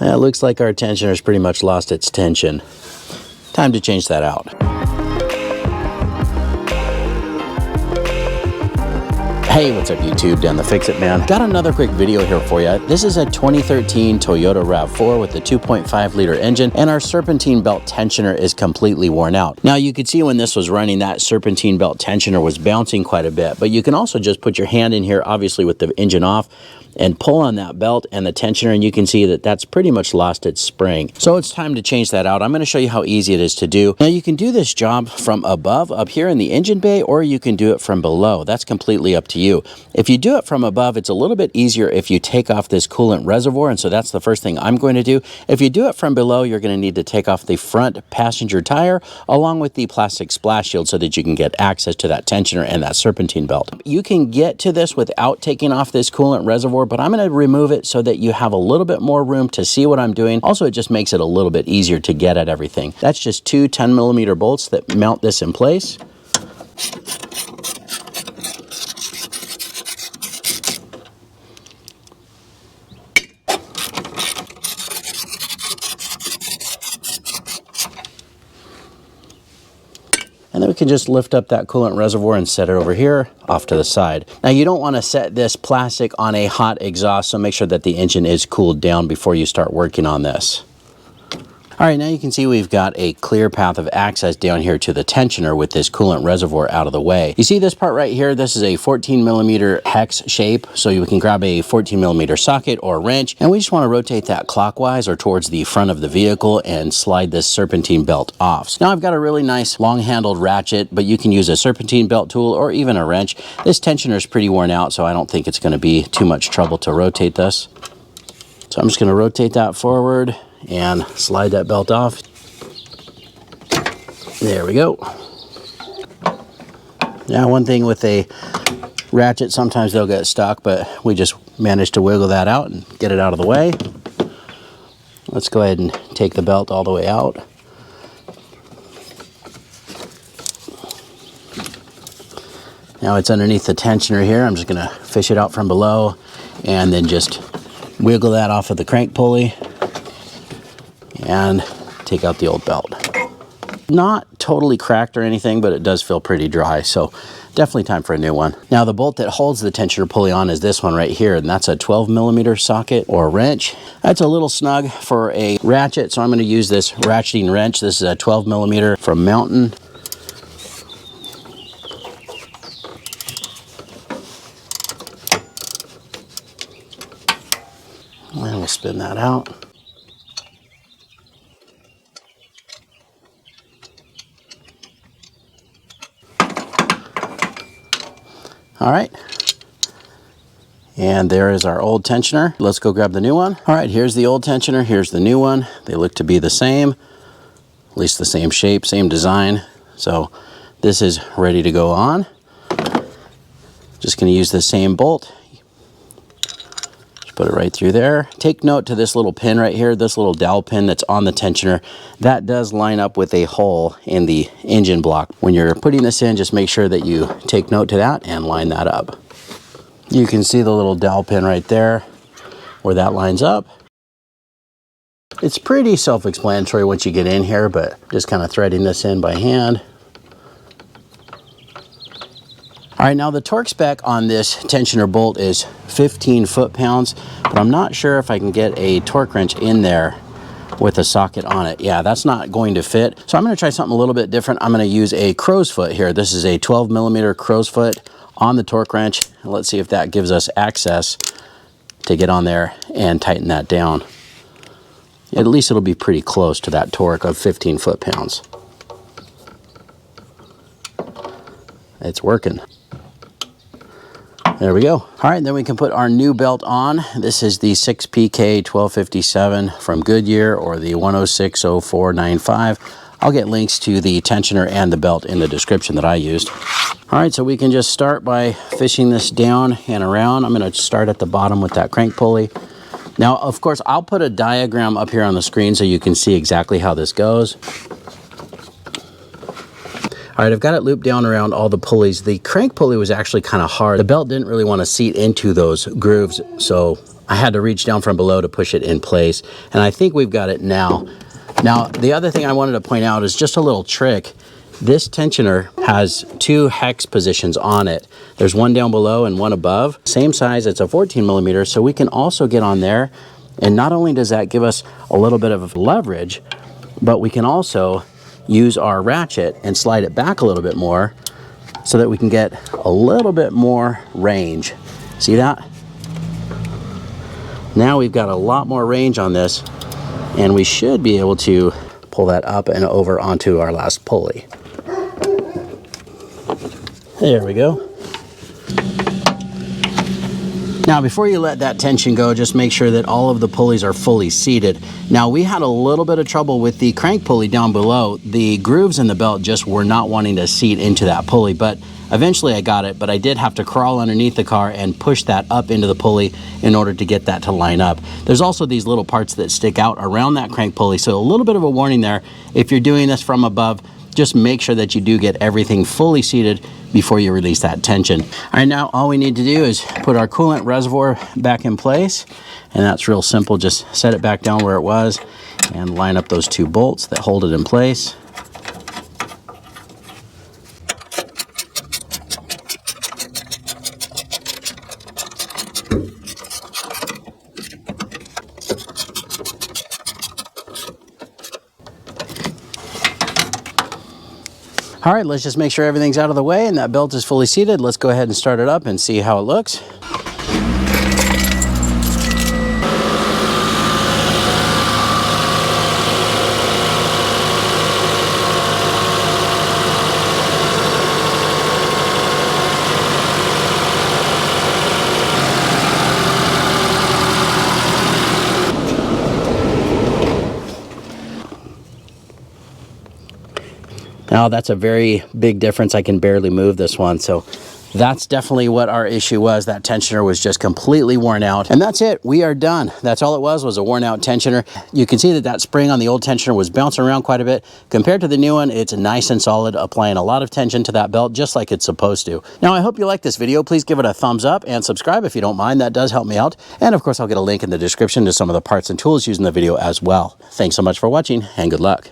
It looks like our tensioner's pretty much lost its tension. Time to change that out. Hey, what's up YouTube? Dan the Fix-It Man. Got another quick video here for you. This is a 2013 Toyota RAV4 with the 2.5 liter engine, and our serpentine belt tensioner is completely worn out. Now you could see when this was running, that serpentine belt tensioner was bouncing quite a bit, but you can also just put your hand in here, obviously with the engine off, and pull on that belt and the tensioner, and you can see that that's pretty much lost its spring. So it's time to change that out. I'm going to show you how easy it is to do. Now you can do this job from above up here in the engine bay, or you can do it from below. That's completely up to you. If you do it from above, it's a little bit easier if you take off this coolant reservoir, and so that's the first thing I'm going to do. If you do it from below, you're going to need to take off the front passenger tire along with the plastic splash shield so that you can get access to that tensioner and that serpentine belt. You can get to this without taking off this coolant reservoir, but I'm going to remove it so that you have a little bit more room to see what I'm doing. Also, it just makes it a little bit easier to get at everything. That's just two 10mm bolts that mount this in place. And then we can just lift up that coolant reservoir and set it over here off to the side. Now you don't want to set this plastic on a hot exhaust, so make sure that the engine is cooled down before you start working on this. All right, now you can see we've got a clear path of access down here to the tensioner with this coolant reservoir out of the way. You see this part right here? This is a 14mm hex shape, so you can grab a 14mm socket or wrench, and we just want to rotate that clockwise or towards the front of the vehicle and slide this serpentine belt off. So now I've got a really nice long-handled ratchet, but you can use a serpentine belt tool or even a wrench. This tensioner is pretty worn out, so I don't think it's going to be too much trouble to rotate this. So I'm just going to rotate that forward and slide that belt off. There we go. Now, one thing with a ratchet, sometimes they'll get stuck, but we just managed to wiggle that out and get it out of the way. Let's go ahead and take the belt all the way out. Now it's underneath the tensioner here. I'm just gonna fish it out from below and then just wiggle that off of the crank pulley and take out the old belt. Not totally cracked or anything, but it does feel pretty dry, so definitely time for a new one. Now the bolt that holds the tensioner pulley on is this one right here, and that's a 12mm socket or wrench. That's a little snug for a ratchet, so I'm going to use this ratcheting wrench. This is a 12mm from Mountain. And we'll spin that out. All right, and there is our old tensioner. Let's go grab the new one. All right, here's the old tensioner, here's the new one. They look to be the same, at least the same shape, same design. So this is ready to go on. Just gonna use the same bolt. Just put it right through there. Take note to this little pin right here, this little dowel pin that's on the tensioner. That does line up with a hole in the engine block. When you're putting this in, just make sure that you take note to that and line that up. You can see the little dowel pin right there where that lines up. It's pretty self-explanatory once you get in here, but just kind of threading this in by hand. All right, now the torque spec on this tensioner bolt is 15 foot-pounds, but I'm not sure if I can get a torque wrench in there with a socket on it. Yeah, that's not going to fit. So I'm going to try something a little bit different. I'm going to use a crow's foot here. This is a 12mm crow's foot on the torque wrench. And let's see if that gives us access to get on there and tighten that down. At least it'll be pretty close to that torque of 15 foot-pounds. It's working. There we go. All right, then we can put our new belt on. This is the 6PK 1257 from Goodyear, or the 1060495. I'll get links to the tensioner and the belt in the description that I used. All right, so we can just start by fishing this down and around. I'm going to start at the bottom with that crank pulley. Now, of course, I'll put a diagram up here on the screen so you can see exactly how this goes. All right, I've got it looped down around all the pulleys. The crank pulley was actually kind of hard. The belt didn't really want to seat into those grooves, so I had to reach down from below to push it in place, and I think we've got it now. Now, the other thing I wanted to point out is just a little trick. This tensioner has 2 hex positions on it. There's one down below and one above. Same size, it's a 14 millimeter, so we can also get on there. And not only does that give us a little bit of leverage, but we can also use our ratchet and slide it back a little bit more so that we can get a little bit more range. See that? Now we've got a lot more range on this, and we should be able to pull that up and over onto our last pulley. There we go. Now, before you let that tension go, just make sure that all of the pulleys are fully seated. Now, we had a little bit of trouble with the crank pulley down below. The grooves in the belt just were not wanting to seat into that pulley, but eventually I got it, but I did have to crawl underneath the car and push that up into the pulley in order to get that to line up. There's also these little parts that stick out around that crank pulley, so a little bit of a warning there. If you're doing this from above, just make sure that you do get everything fully seated before you release that tension. All right, now all we need to do is put our coolant reservoir back in place, and that's real simple. Just set it back down where it was and line up those 2 bolts that hold it in place. All right, let's just make sure everything's out of the way and that belt is fully seated. Let's go ahead and start it up and see how it looks. Now that's a very big difference. I can barely move this one. So that's definitely what our issue was. That tensioner was just completely worn out. And that's it. We are done. That's all it was a worn out tensioner. You can see that that spring on the old tensioner was bouncing around quite a bit. Compared to the new one, it's nice and solid, applying a lot of tension to that belt just like it's supposed to. Now, I hope you like this video. Please give it a thumbs up and subscribe if you don't mind. That does help me out. And of course, I'll get a link in the description to some of the parts and tools used in the video as well. Thanks so much for watching and good luck.